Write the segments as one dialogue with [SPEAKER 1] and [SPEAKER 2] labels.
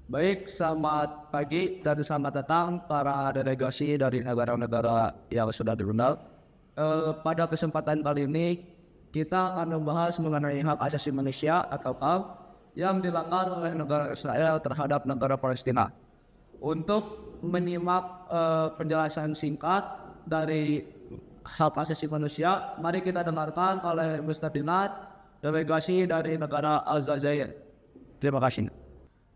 [SPEAKER 1] Baik, selamat pagi dan selamat datang para delegasi dari negara-negara yang sudah diundang. Pada kesempatan kali ini, kita akan membahas mengenai hak asasi manusia atau HAM yang dilanggar oleh negara Israel terhadap negara Palestina. Untuk menyimak penjelasan singkat dari hak asasi manusia, mari kita dengarkan oleh Mr. Dinat, delegasi dari negara Aljazair. Terima kasih.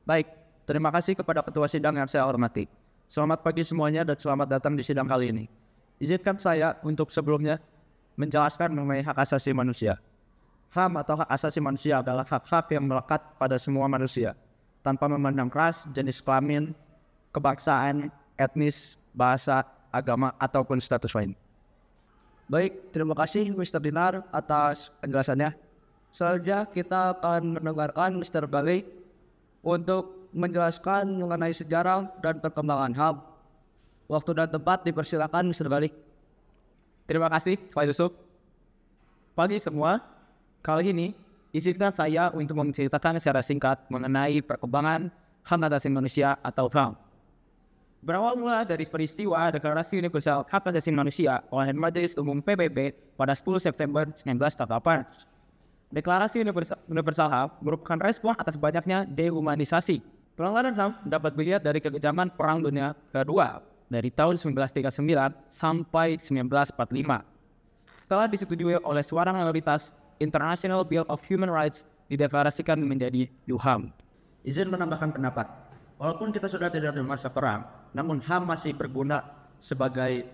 [SPEAKER 1] Baik, terima kasih kepada ketua sidang yang saya hormati. Selamat pagi semuanya dan selamat datang di sidang kali ini. Izinkan saya untuk sebelumnya menjelaskan mengenai hak asasi manusia. HAM atau hak asasi manusia adalah hak-hak yang melekat pada semua manusia, tanpa memandang ras, jenis kelamin, kebangsaan, etnis, bahasa, agama, ataupun status lain. Baik, terima kasih Mr. Dinar atas penjelasannya. Selanjutnya kita akan mendengarkan Mr. Bali untuk menjelaskan mengenai sejarah dan perkembangan HAM. Waktu dan tempat dipersilakan Mr. Bali.
[SPEAKER 2] Terima kasih Pak Yusuf. Pagi semua, kali ini izinkan saya untuk menceritakan secara singkat mengenai perkembangan HAM asasi manusia atau HAM. Berawal mula dari peristiwa Deklarasi Universal Hak Asasi Manusia oleh Majelis Umum PBB pada 10 September 1948. Deklarasi Universal HAM merupakan respon atas banyaknya dehumanisasi. Pelanggaran HAM dapat dilihat dari kekejaman Perang Dunia Kedua dari tahun 1939 sampai 1945. Setelah disetujui oleh suara mayoritas, International Bill of Human Rights dideklarasikan menjadi HAM.
[SPEAKER 3] Izin menambahkan pendapat. Walaupun kita sudah tidak di masa perang, namun HAM masih berguna sebagai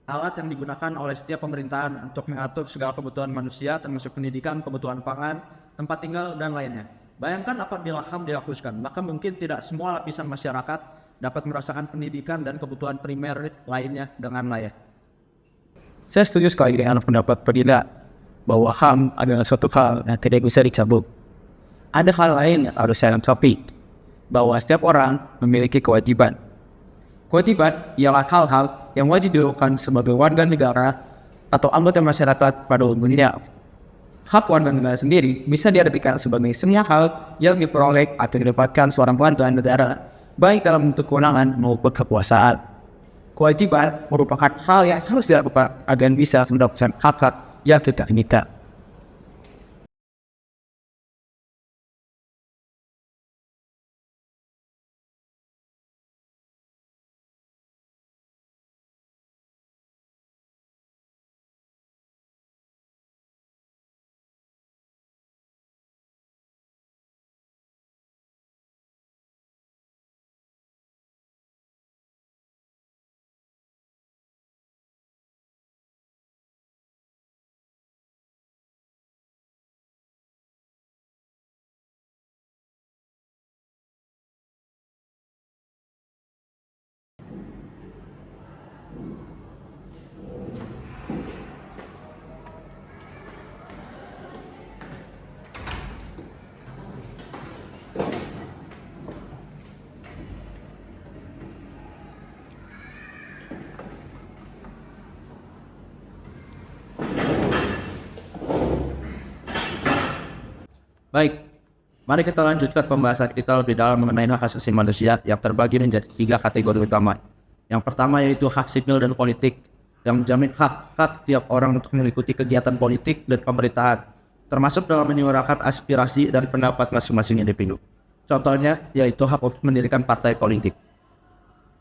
[SPEAKER 3] alat yang digunakan oleh setiap pemerintahan untuk mengatur segala kebutuhan manusia, termasuk pendidikan, kebutuhan pangan, tempat tinggal, dan lainnya. Bayangkan apabila HAM dihapuskan, maka mungkin tidak semua lapisan masyarakat dapat merasakan pendidikan dan kebutuhan primer lainnya dengan layak.
[SPEAKER 2] Saya setuju sekali dengan pendapat Perdina bahwa HAM adalah suatu hal yang tidak bisa dicabut. Ada hal lain yang harus saya lengkapi, bahwa setiap orang memiliki kewajiban. Kewajiban ialah hal-hal yang wajib dilakukan sebagai warga negara atau anggota masyarakat pada umumnya. Hak warga negara sendiri bisa diartikan sebagai semua hal yang diperoleh atau didapatkan seorang warga negara, baik dalam bentuk kewenangan maupun kekuasaan. Kewajiban merupakan hal yang harus dilakukan agar bisa mendapatkan hak-hak yang kita inginkan.
[SPEAKER 3] Baik, mari kita lanjutkan pembahasan kita lebih dalam mengenai hak asasi manusia yang terbagi menjadi 3 kategori utama. Yang pertama yaitu hak sipil dan politik, yang menjamin hak-hak tiap orang untuk mengikuti kegiatan politik dan pemerintahan, termasuk dalam menyuarakan aspirasi dan pendapat masing-masing individu. Contohnya yaitu hak untuk mendirikan partai politik.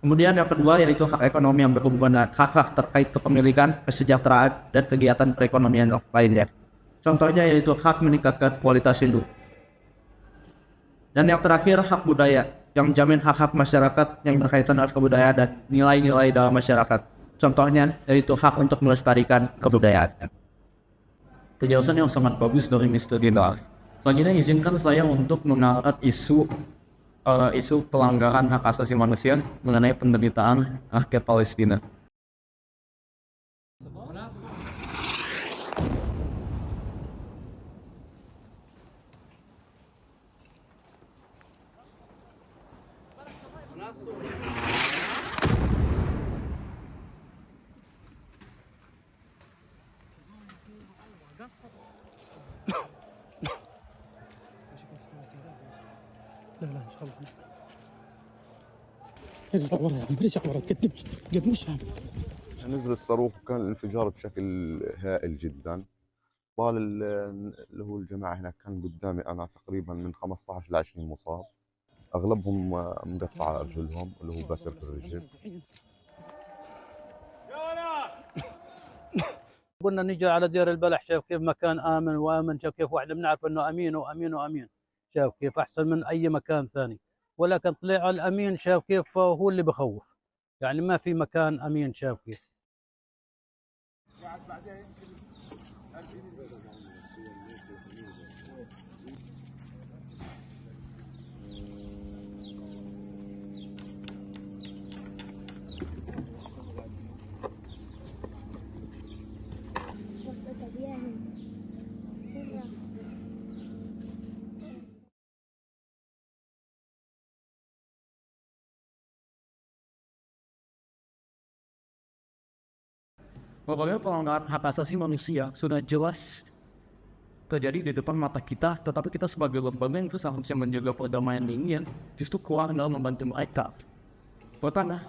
[SPEAKER 3] Kemudian yang kedua yaitu hak ekonomi yang berhubungan dengan hak-hak terkait kepemilikan, kesejahteraan, dan kegiatan perekonomian lainnya. Contohnya yaitu hak meningkatkan kualitas hidup. Dan yang terakhir hak budaya yang menjamin hak-hak masyarakat yang berkaitan dengan kebudayaan dan nilai-nilai dalam masyarakat. Contohnya yaitu hak untuk melestarikan kebudayaan.
[SPEAKER 1] Penjelasan yang sangat bagus dari Mr. Dinas. Selanjutnya izinkan saya untuk mengangkat isu pelanggaran hak asasi manusia mengenai penderitaan rakyat Palestina.
[SPEAKER 4] لا لا ان شاء الله. ارجع ورا يا عم، ارجع ورا، قد مش عم.
[SPEAKER 5] نزل الصاروخ وكان الانفجار بشكل هائل جدا. طال اللي هو الجماعة هناك كان قدامي أنا تقريبا من 15 ل 20 مصاب، أغلبهم مقطع أرجلهم اللي هو بتر في الرجل.
[SPEAKER 6] قلنا نجي على دير البلح، شايف كيف مكان آمن وآمن، شايف كيف واحنا بنعرف إنه أمين وأمين وأمين، شايف كيف أحسن من أي مكان ثاني. ولكن طلع الأمين شايف كيف هو اللي بخوف، يعني ما في مكان أمين. شايف كيف
[SPEAKER 7] وسط أبيهم مرة.
[SPEAKER 2] Berbagai pelanggaran hak asasi manusia sudah jelas terjadi di depan mata kita, tetapi kita sebagai lembaga yang seharusnya menjaga perdamaian dunia justru kurang dalam membantu mereka. Pertama,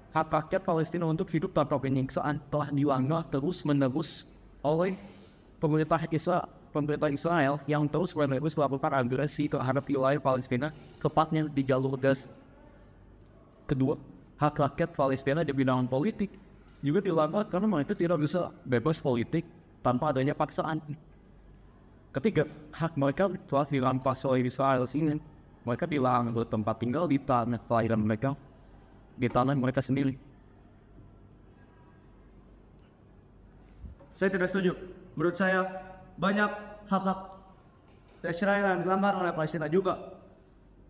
[SPEAKER 2] hak rakyat Palestina untuk hidup tanpa penyiksaan telah dilanggar terus-menerus oleh pemerintah Israel yang terus-menerus melakukan agresi terhadap wilayah Palestina, tepatnya di jalur Gaza. Kedua, hak rakyat Palestina di bidang politik juga dilanggar karena mereka tidak bisa bebas politik tanpa adanya paksaan. Ketiga, hak mereka telah dirampas oleh Israel sini. Mereka dilarang bertempat tinggal di tanah kelahiran mereka, di tanah mereka sendiri.
[SPEAKER 1] Saya tidak setuju. Menurut saya banyak hak-hak Israel yang dilanggar oleh Palestina juga.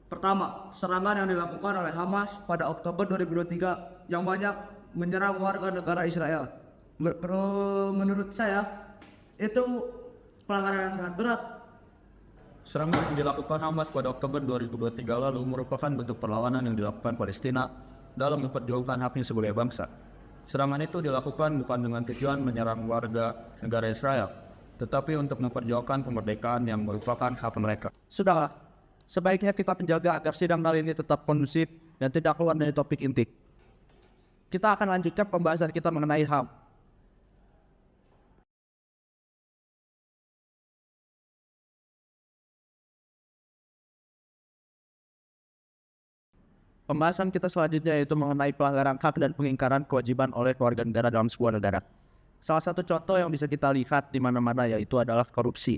[SPEAKER 1] Pertama, serangan yang dilakukan oleh Hamas pada Oktober 2023 yang banyak menyerang warga negara Israel. Menurut saya itu pelanggaran yang sangat berat.
[SPEAKER 3] Serangan yang dilakukan Hamas pada Oktober 2023 lalu merupakan bentuk perlawanan yang dilakukan Palestina dalam memperjuangkan haknya sebagai bangsa. Serangan itu dilakukan bukan dengan tujuan menyerang warga negara Israel, tetapi untuk memperjuangkan kemerdekaan yang merupakan hak mereka.
[SPEAKER 1] Sudahlah, sebaiknya kita menjaga agar sidang kali ini tetap kondusif dan tidak keluar dari topik inti. Kita akan lanjutkan pembahasan kita mengenai HAM. Pembahasan kita selanjutnya yaitu mengenai pelanggaran hak dan pengingkaran kewajiban oleh warga negara dalam sebuah negara. Salah satu contoh yang bisa kita lihat di mana-mana yaitu adalah korupsi.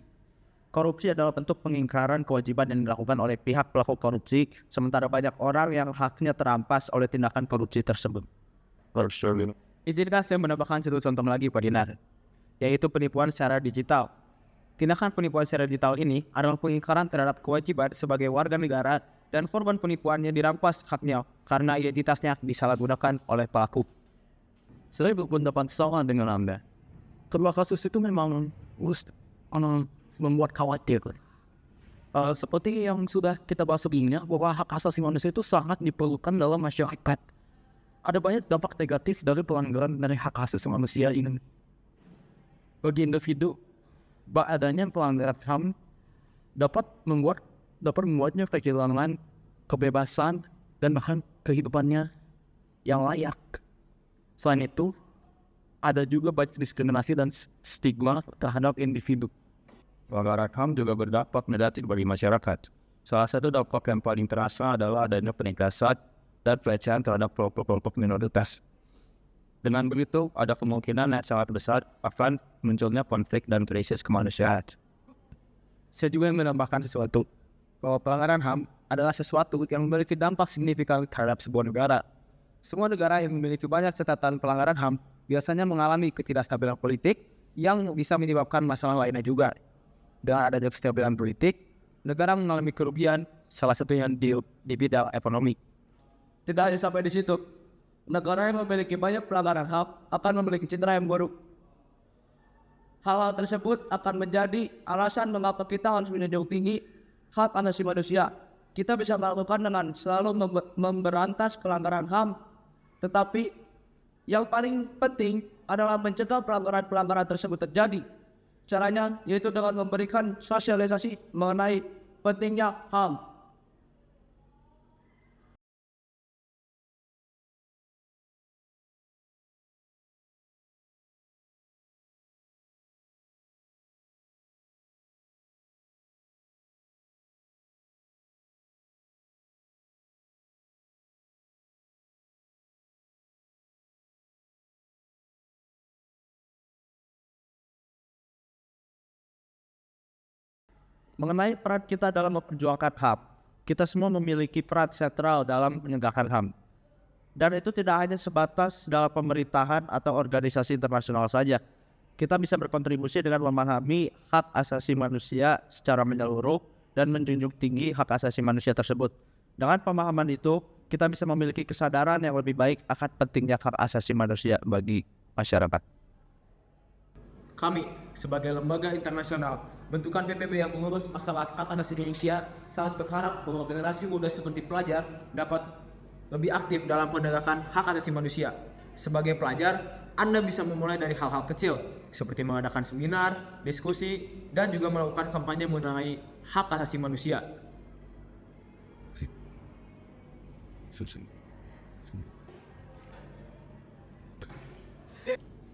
[SPEAKER 1] Korupsi adalah bentuk pengingkaran kewajiban yang dilakukan oleh pihak pelaku korupsi, sementara banyak orang yang haknya terampas oleh tindakan korupsi tersebut.
[SPEAKER 2] Izinkan saya menambahkan satu contoh lagi Pak Dinar, yaitu penipuan secara digital. Tindakan penipuan secara digital ini adalah pengingkaran terhadap kewajiban sebagai warga negara dan korban penipuannya dirampas haknya karena identitasnya disalahgunakan oleh pelaku. Saya berpendapat sama dengan Anda. Kedua kasus itu memang membuat khawatir. Seperti yang sudah kita bahas sebelumnya, bahwa hak asasi manusia itu sangat diperlukan dalam masyarakat. Ada banyak dampak negatif dari pelanggaran dari hak asasi manusia ini. Bagi individu, adanya pelanggaran HAM dapat membuatnya kehilangan kebebasan dan bahkan kehidupannya yang layak. Selain itu, ada juga banyak diskriminasi dan stigma terhadap individu.
[SPEAKER 3] Pelanggaran HAM juga berdampak negatif bagi masyarakat. Salah satu dampak yang paling terasa adalah adanya penindasan dan pelecehan terhadap kelompok-kelompok minoritas. Dengan begitu, ada kemungkinan yang sangat besar akan munculnya konflik dan krisis kemanusiaan.
[SPEAKER 2] Saya juga menambahkan sesuatu, bahwa pelanggaran HAM adalah sesuatu yang memiliki dampak signifikan terhadap sebuah negara. Semua negara yang memiliki banyak catatan pelanggaran HAM biasanya mengalami ketidakstabilan politik yang bisa menyebabkan masalah lainnya juga. Dengan adanya kestabilan politik, negara mengalami kerugian, salah satunya di bidang ekonomi.
[SPEAKER 1] Tidak hanya sampai di situ, negara yang memiliki banyak pelanggaran HAM akan memiliki citra yang buruk. Hal-hal tersebut akan menjadi alasan mengapa kita harus menjunjung tinggi hak asasi manusia. Kita bisa melakukan dengan selalu memberantas pelanggaran HAM, tetapi yang paling penting adalah mencegah pelanggaran-pelanggaran tersebut terjadi. Caranya yaitu dengan memberikan sosialisasi mengenai pentingnya HAM.
[SPEAKER 3] Mengenai peran kita dalam memperjuangkan HAM, kita semua memiliki peran sentral dalam menegakkan HAM. Dan itu tidak hanya sebatas dalam pemerintahan atau organisasi internasional saja. Kita bisa berkontribusi dengan memahami hak asasi manusia secara menyeluruh dan menjunjung tinggi hak asasi manusia tersebut. Dengan pemahaman itu, kita bisa memiliki kesadaran yang lebih baik akan pentingnya hak asasi manusia bagi masyarakat.
[SPEAKER 2] Kami, sebagai lembaga internasional, bentukan PBB yang mengurus masalah hak asasi manusia, sangat berharap bahwa generasi muda seperti pelajar dapat lebih aktif dalam penegakan hak asasi manusia. Sebagai pelajar, Anda bisa memulai dari hal-hal kecil, seperti mengadakan seminar, diskusi, dan juga melakukan kampanye mengenai hak asasi manusia.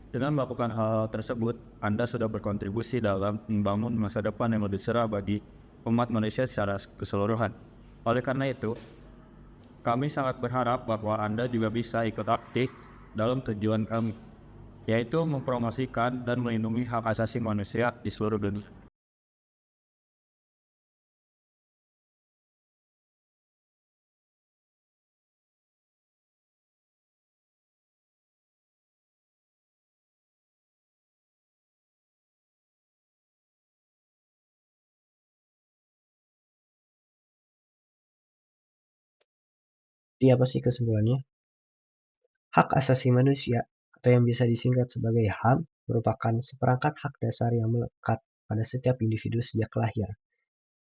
[SPEAKER 3] Dengan melakukan hal tersebut, Anda sudah berkontribusi dalam membangun masa depan yang lebih cerah bagi umat manusia secara keseluruhan. Oleh karena itu, kami sangat berharap bahwa Anda juga bisa ikut aktif dalam tujuan kami, yaitu mempromosikan dan melindungi hak asasi manusia di seluruh dunia.
[SPEAKER 8] Jadi apa sih kesimpulannya? Hak asasi manusia, atau yang biasa disingkat sebagai HAM, merupakan seperangkat hak dasar yang melekat pada setiap individu sejak lahir,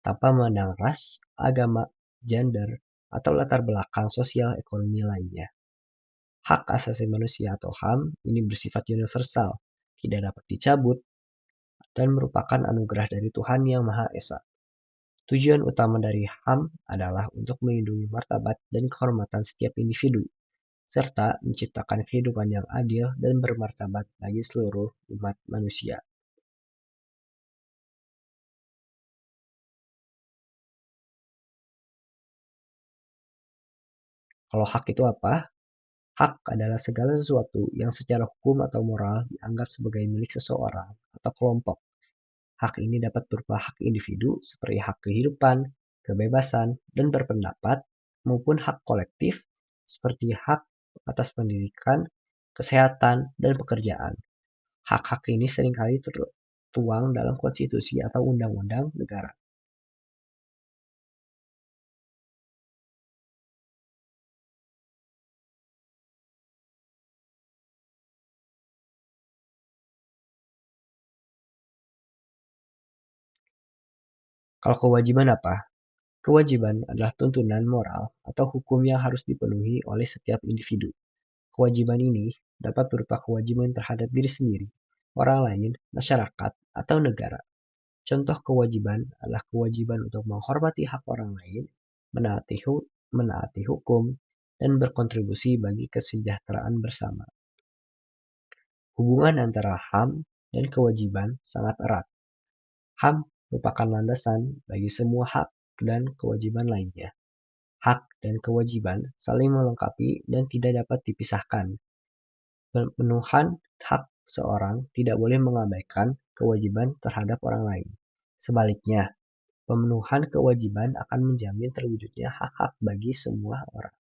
[SPEAKER 8] tanpa memandang ras, agama, gender, atau latar belakang sosial ekonomi lainnya. Hak asasi manusia atau HAM ini bersifat universal, tidak dapat dicabut, dan merupakan anugerah dari Tuhan Yang Maha Esa. Tujuan utama dari HAM adalah untuk melindungi martabat dan kehormatan setiap individu, serta menciptakan kehidupan yang adil dan bermartabat bagi seluruh umat manusia. Kalau hak itu apa? Hak adalah segala sesuatu yang secara hukum atau moral dianggap sebagai milik seseorang atau kelompok. Hak ini dapat berupa hak individu seperti hak kehidupan, kebebasan, dan berpendapat, maupun hak kolektif seperti hak atas pendidikan, kesehatan, dan pekerjaan. Hak-hak ini seringkali tertuang dalam konstitusi atau undang-undang negara. Kalau kewajiban apa? Kewajiban adalah tuntunan moral atau hukum yang harus dipenuhi oleh setiap individu. Kewajiban ini dapat berupa kewajiban terhadap diri sendiri, orang lain, masyarakat, atau negara. Contoh kewajiban adalah kewajiban untuk menghormati hak orang lain, menaati hukum, dan berkontribusi bagi kesejahteraan bersama. Hubungan antara HAM dan kewajiban sangat erat. HAM merupakan landasan bagi semua hak dan kewajiban lainnya. Hak dan kewajiban saling melengkapi dan tidak dapat dipisahkan. Pemenuhan hak seorang tidak boleh mengabaikan kewajiban terhadap orang lain. Sebaliknya, pemenuhan kewajiban akan menjamin terwujudnya hak-hak bagi semua orang.